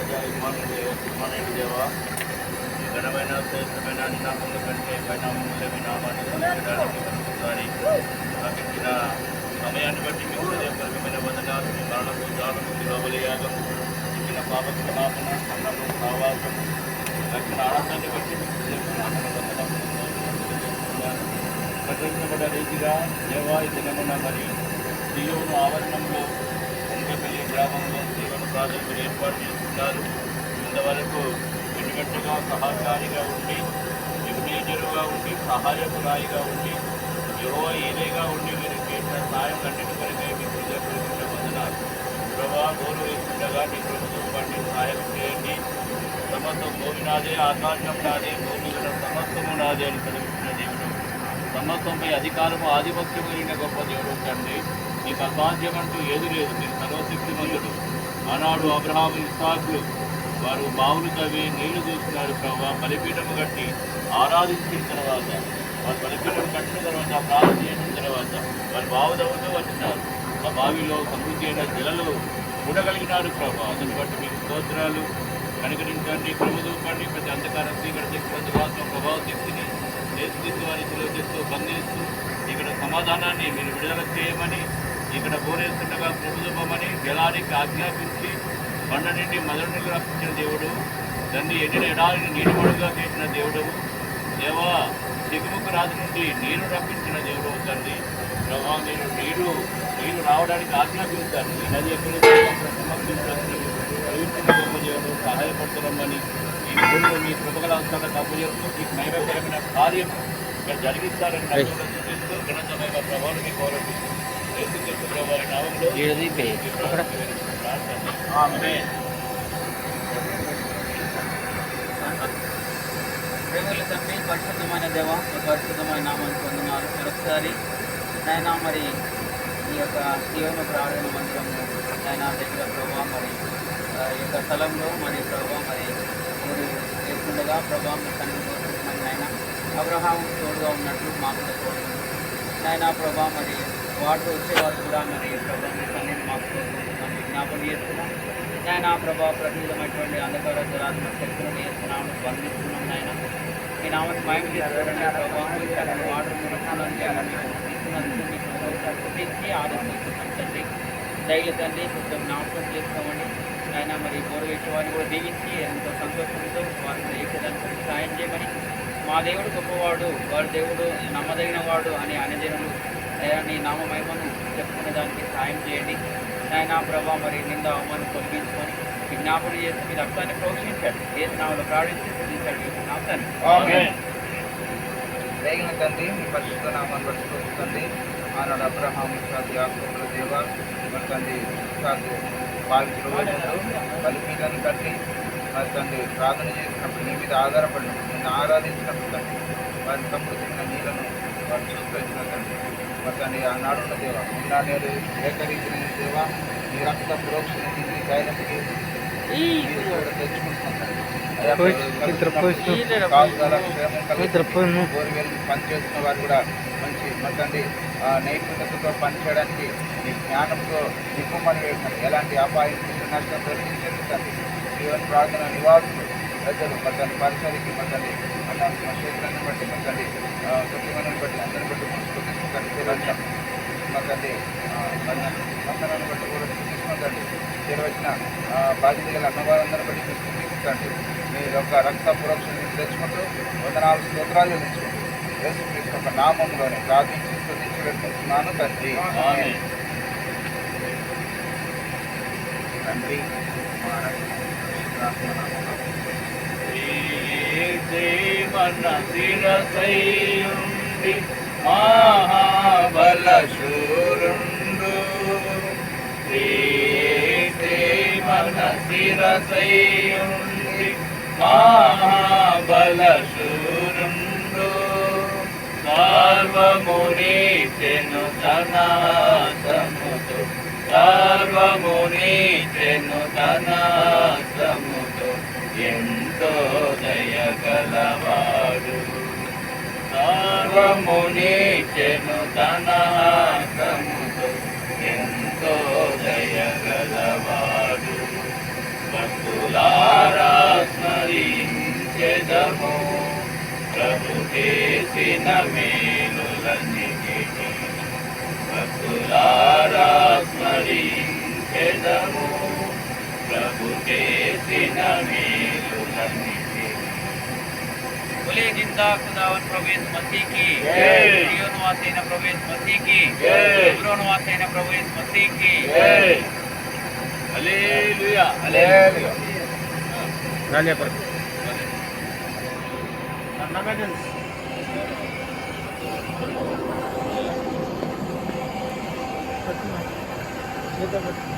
రాజా ఇమానుయేలు దేవా, ఘనమైన శ్రేష్టమైన నినామముల కంటే పరిణామముల మీ నామాన్ని స్థుతించడానికి మరొకసారి నాకు ఇచ్చిన సమయాన్ని బట్టి మీకు హృదయపూర్వకమైన వందనాలు. మీ మరణము, దానము, శిలోబలియాగము, ఇచ్చిన పాప క్షమాపణ, అన్నము, సావాసము, రక్షణ ఆనందాన్ని బట్టి మీకు హృదయపూర్వకమైన వందనాలు తెలియజేస్తున్నాను. ప్రకటించబడ్డ రీతిగా దేవా ఈ దినమున మరి సియోను ఆవరణంలో ఉంగపల్లి గ్రామంలో సేవను ప్రాజెక్టు మీరు ఏర్పాటు చేస్తున్నారు. ఇంతవరకు వెనుగట్టుగా సహకారిగా ఉండి, మేనేజరుగా ఉండి, సహాయకురాయిగా ఉండి, యెహోవా ఈరేగా ఉండి మీరు చేసిన సాయం అన్నిటి కొరకై మీకు హృదయపూర్వకమైన వందనాలు. ప్రభా, గోరు వేస్తుండగా నీ ప్రభుత్వం పండి సహాయం చేయండి. సమస్తం భూమి నాదే, ఆకాశం నాదే, భూమి మీద సమస్తము నాదే అని చదివిస్తున్న దేవుడు, సమస్తంపై అధికారము ఆధిపత్యం కలిగిన గొప్ప దేవుడు తండ్రి. నీకు అసాధ్యమంటూ ఏది లేదు. మీరు సర్వశక్తిమంతుడు. ఆనాడు అబ్రహాము, ఇస్సాకులు వారు బావులు తవ్వి నీళ్లు చూస్తున్నారు ప్రభావ. బలిపీఠము కట్టి ఆరాధించిన తర్వాత, వారు బలిపీఠం కట్టిన తర్వాత, ప్రార్థన చేసిన తర్వాత వారు బావు తవ్వుతూ వచ్చినారు. ఆ బావిలో సమృద్ధి అయిన జలలు చూడగలిగినారు ప్రభావ. దాన్ని బట్టి మీకు స్తోత్రాలు. కనికరించండి, కృప చూపండి. ప్రతి అంధకారం చీకటి శక్తి వాస్తవం ప్రభావ శక్తిని నేర్పిస్తూ వారి చేస్తూ బంధిస్తూ ఇక్కడ సమాధానాన్ని మీరు విడుదల చేయమని, ఇక్కడ బోరేస్తుండగా కృప చూపమని జలానికి ఆజ్ఞాపించి కొండ నుండి మొదటి నుండి రక్షించిన దేవుడు, తండ్రి ఎండిన ఎడారిని నీటిమడుగా చేసిన దేవుడు, దేవా దిగుముఖ రాజు నుండి నీరు రప్పించిన దేవుడు తండ్రి. ప్రభావ మీరు నీరు రావడానికి ఆజ్ఞాపించారు. ఈ నది ఎక్కడ సమర్పించాలని దేవుడు సహాయపడుతున్నామని, ఈ భూమిలో మీ కృపగల అంశాల కబ్బుజేస్తూ మీకు నైవేద్యమైన కార్యం ఇక్కడ జరిగిస్తారని నడుచుకుంటూ చూపిస్తూ ఘనతమైన ప్రభావం మీకు గౌరవిస్తూ యేసుక్రీస్తు ప్రభువారి నామములో ప్రేమల తండ్రి, పరిశుద్ధమైన దేవ, మీ పరిశుద్ధమైన నామాన్ని పొందినారు. మరొకసారి నాయన మరి ఈ యొక్క సియోను ప్రార్థన మందిరము నాయన దగ్గర ప్రభావ మరి ఈ యొక్క స్థలంలో మరి ప్రభావ మరి మీరు చేస్తుండగా ప్రభావం మీ సన్నిధి కోరుకుంటున్నాం నాయన. అబ్రహాము తోడుగా ఉన్నట్లు మాకు కూడా తోడుగా నాయన ప్రభావ మరి వాటితో వచ్చేవారు కూడా మరి ప్రభావ మీ సన్నిధి మాకు కోరుకుంటున్నాం, విజ్ఞాపన చేస్తున్నాం నాయన. ప్రభావ ప్రతి విధమైనటువంటి అంధకార జలాత్మ శక్తులను చేస్తున్నాము, బంధిస్తున్నాం నాయన. మీ నామని మయం చేస్తారని ప్రభావం వాటర్ గురించి ఆలోచిస్తున్నాం తండ్రి. దయలు తండ్రి కొంచెం జ్ఞాపకం చేసుకోమని ఆయన మరి గౌరవించే వారిని కూడా దీవించి ఎంతో సంతోషంతో వారిని చేసేదానికి సాయం చేయమని, మా దేవుడు గొప్పవాడు, వారి దేవుడు నమ్మదగిన వాడు అని అనేదినలు నీ నామ మహిమను చెప్పుకునే దానికి సాయం చేయండి నాయన. ప్రభావ మరి నింద అవమానం తొలగించుకొని విజ్ఞాపన చేసి మీ రక్తాన్ని ప్రోక్షించండి. ఏ నామలో ప్రార్థించి స్థుతించండి. రేగిన తండ్రి, మీ పరిశుద్ధ నామాన్ని పట్టుకోండి. ఆనాడు అబ్రహాం, ఇస్సాకు, యాకోబుల దేవ మరి తండ్రి ఇస్సాకు బావిలో బలిపీఠాన్ని కట్టి మరి తండ్రి ప్రార్థన చేసినప్పుడు నీ మీద ఆధారపడినప్పుడు నిన్ను ఆరాధించినప్పుడు తండ్రి వారి సమృద్ధిమైన నీళ్లను వారు చూస్తున్న తండ్రి మరి తండ్రి ఆనాడున్న దేవ నిన్న నేను ఏకరీతిన దేవ నీ రక్త పురోక్షణ నీ తైలముకి పనిచేస్తున్న వారు కూడా మంచి మరి నైపుణ్యతతో పనిచేయడానికి మీ జ్ఞానంతో నిపుమని వేయండి. ఎలాంటి అపాయం నష్టం తొలగించండి తండ్రి. జీవన ప్రార్థన నివాసులు ప్రజలు మరి పరిసరికి మరి అన్న క్షేత్రాన్ని బట్టి మరి సత్యమని బట్టి అందరిని బట్టి తీసుకుంటాను మరి మందనాన్ని బట్టి కూడా తీసుకుంటండి. చేరవచ్చిన బాధ్యత గల అన్నవారందరిని బట్టి తీసుకుంటండి. మీ యొక్క రక్త పురోక్షణ తెచ్చుకుంటూ వందనాలు స్తోత్రాలు తెచ్చుకుంటూ యేసుక్రీస్తు యొక్క నామంలోనే ప్రార్థించి స్తుతించి పెట్టుకుంటున్నాను తండ్రి. తండ్రి మహాబల శూరుండు మన శిరసైయుండి మహాబల శూరుండు సర్వమునీచెను ధనాసముతో సర్వమునీచెను ధనాసముతో ఎంతో దయగలవాడు సర్వమునీచెను ధనాసముతో ఎంతో దయగలవాడు భక్తుల భక్తులారా స్మరించెదము ప్రభు చేసిన మేలులన్నిటినీ. భక్తులారా స్మరించెదము ప్రభు చేసిన మేలులన్నిటినీ. बोले जिंदा खुदावन प्रभु यीशु मसीह की, जय। जीवन वासैन प्रभु यीशु मसीह की, जय। जीवन वासैन प्रभु यीशु मसीह की। जय హల్లెలూయా హల్లెలూయా.